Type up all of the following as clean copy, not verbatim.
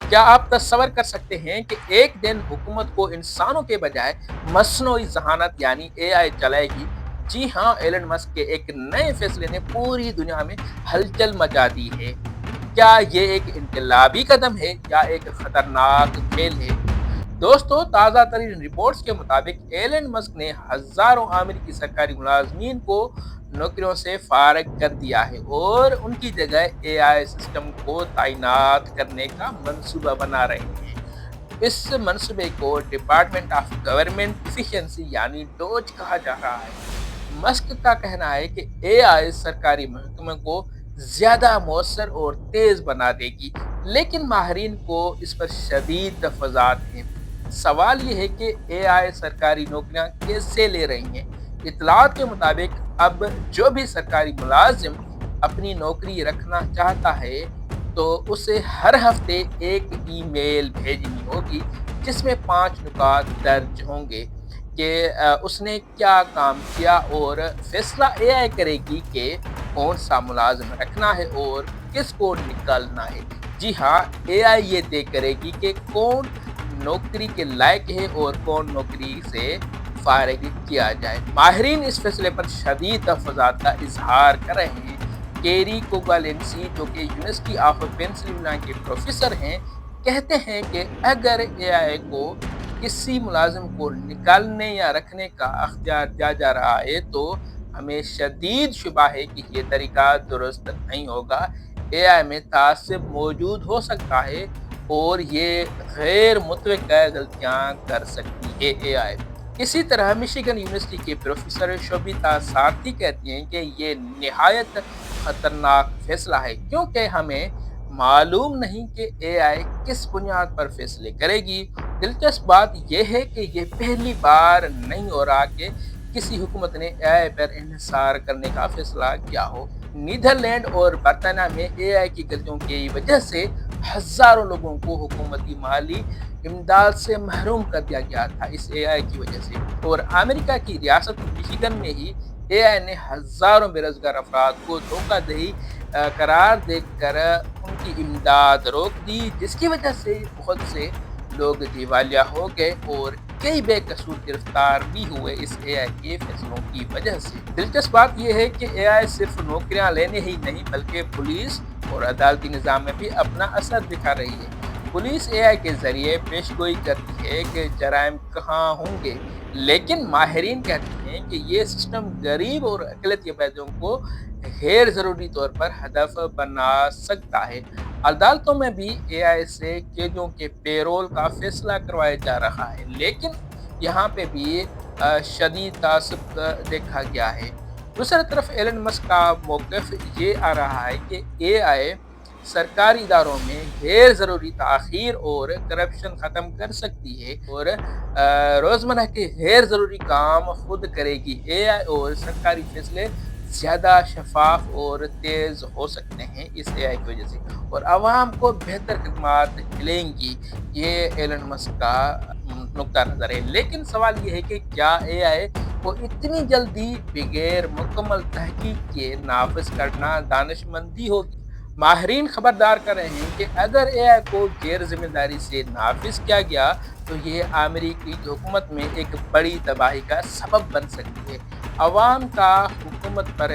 क्या आप तस्वर कर सकते हैं कि एक दिन हुकूमत को इंसानों के बजाय मस्नूई ज़हानत यानी एआई चलाएगी? जी हाँ, एलन मस्क के एक नए फैसले ने पूरी दुनिया में हलचल मचा दी है। क्या ये एक इनकलाबी कदम है या एक खतरनाक खेल है? दोस्तों, ताज़ा तरीन रिपोर्ट्स के मुताबिक एलन मस्क ने हज़ारों अमेरिकी सरकारी मुलाजमीन को नौकरियों से फारग कर दिया है और उनकी जगह एआई सिस्टम को तैनात करने का मंसूबा बना रहे हैं। इस मंसूबे को डिपार्टमेंट ऑफ गवर्नमेंट इफिशिएंसी यानी डोज कहा जा रहा है। मस्क का कहना है कि एआई सरकारी महकमे को ज्यादा मौसर और तेज बना देगी, लेकिन माहरीन को इस पर शदीद तफजात हैं। सवाल ये है कि एआई सरकारी नौकरियां कैसे ले रही हैं। इतलात के मुताबिक अब जो भी सरकारी मुलाजिम अपनी नौकरी रखना चाहता है तो उसे हर हफ्ते एक ईमेल भेजनी होगी जिसमें 5 नुकात दर्ज होंगे कि उसने क्या काम किया, और फैसला एआई करेगी कि कौन सा मुलाजिम रखना है और किसको निकालना है। जी हाँ, एआई ये तय करेगी कि कौन नौकरी के लायक है और कौन नौकरी से फारिग किया जाए। माहिरीन इस फैसले पर शदीद तफजात का इजहार कर रहे हैं। केरी कोगालेंसी, जो कि यूनिवर्सिटी ऑफ पेंसिल्वेनिया के प्रोफेसर हैं, कहते हैं कि अगर एआई को किसी मुलाजिम को निकालने या रखने का अख्तियार दिया जा रहा है तो हमें शदीद शुबा है कि ये तरीका दुरुस्त नहीं होगा। एआई में तासब मौजूद हो सकता है और ये गैर मुतवक्का गलतियां कर सकती है एआई। इसी तरह मिशिगन यूनिवर्सिटी के प्रोफेसर शोभिता सारथी कहती हैं कि ये निहायत खतरनाक फैसला है क्योंकि हमें मालूम नहीं कि एआई किस बुनियाद पर फैसले करेगी। दिलचस्प बात यह है कि ये पहली बार नहीं हो रहा कि किसी हुकूमत ने एआई पर इंहिसार करने का फैसला किया हो। नीदरलैंड और बर्तानिया में एआई की गलतियों की वजह से हजारों लोगों को हुकूमती माली इमदाद से महरूम कर दिया गया था इस एआई की वजह से। और अमेरिका की रियासत मिशिगन में ही एआई ने हजारों बेरोजगार अफराद को धोखाधड़ी करार देकर उनकी इमदाद रोक दी, जिसकी वजह से बहुत से लोग दिवालिया हो गए और कई बेकसूर गिरफ्तार भी हुए इस एआई के फैसलों की वजह से। दिलचस्प बात यह है कि एआई सिर्फ नौकरियां लेने ही नहीं बल्कि पुलिस और अदालती निज़ाम में भी अपना असर दिखा रही है। पुलिस एआई के जरिए पेशगोई करती है कि जराइम कहाँ होंगे, लेकिन माहिरीन कहते हैं कि ये सिस्टम गरीब और अकलियती बैदों को गैर ज़रूरी तौर पर हदफ बना सकता है। अदालतों में भी एआई से कैदियों के पेरोल का फैसला करवाया जा रहा है, लेकिन यहाँ पे भी शदीद तासुब देखा गया है। दूसरी तरफ एलन मस्क का मौक़िफ़ ये आ रहा है कि एआई सरकारी इदारों में गैर ज़रूरी ताख़ीर और करप्शन ख़त्म कर सकती है और रोज़मर्रा के गैर ज़रूरी काम खुद करेगी। एआई और सरकारी फैसले ज़्यादा शफाफ और तेज़ हो सकते हैं इस एआई की वजह से, और आवाम को बेहतर खदमात मिलेंगी। ये एलन मस्क का नुक्ता नज़र है। लेकिन सवाल ये है कि क्या एआई को इतनी जल्दी बगैर मुकम्मल तहकीक के नाफिज करना दानिशमंदी होगी? माहिरीन खबरदार कर रहे हैं कि अगर एआई को गैर जिम्मेदारी से नाफिज किया गया तो ये अमेरिकी हुकूमत में एक बड़ी तबाही का सबब बन सकती है। अवाम का हुकूमत पर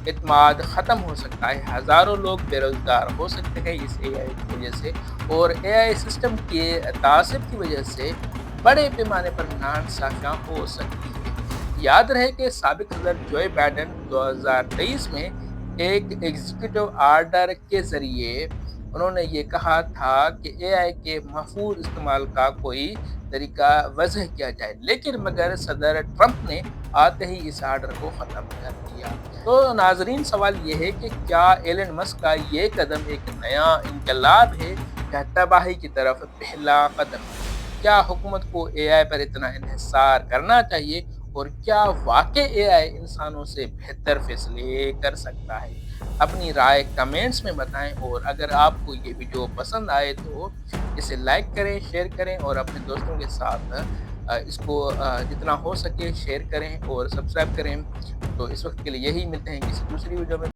एतमाद ख़त्म हो सकता है, हज़ारों लोग बेरोज़गार हो सकते हैं इस एआई की वजह से, और एआई सिस्टम के तासब की वजह से बड़े पैमाने पर नाइंसाफ़ियाँ हो सकती हैं। याद रहे कि साबिक सदर जो बाइडेन 2023 में एक एग्जीक्यूटिव आर्डर के ज़रिए उन्होंने ये कहा था कि एआई के महफूज इस्तेमाल का कोई तरीका वज़ह किया जाए, लेकिन मगर सदर ट्रंप ने आते ही इस आर्डर को ख़त्म कर दिया। तो नाजरीन, सवाल ये है कि क्या एलन मस्क का ये कदम एक नया इनकलाब है या तबाही की तरफ पहला कदम? क्या हुकूमत को एआई पर इतना इन्हिसार करना चाहिए, और क्या वाकई एआई इंसानों से बेहतर फैसले कर सकता है? अपनी राय कमेंट्स में बताएं, और अगर आपको ये वीडियो पसंद आए तो इसे लाइक करें, शेयर करें और अपने दोस्तों के साथ इसको जितना हो सके शेयर करें और सब्सक्राइब करें। तो इस वक्त के लिए यही, मिलते हैं किसी दूसरी वीडियो में।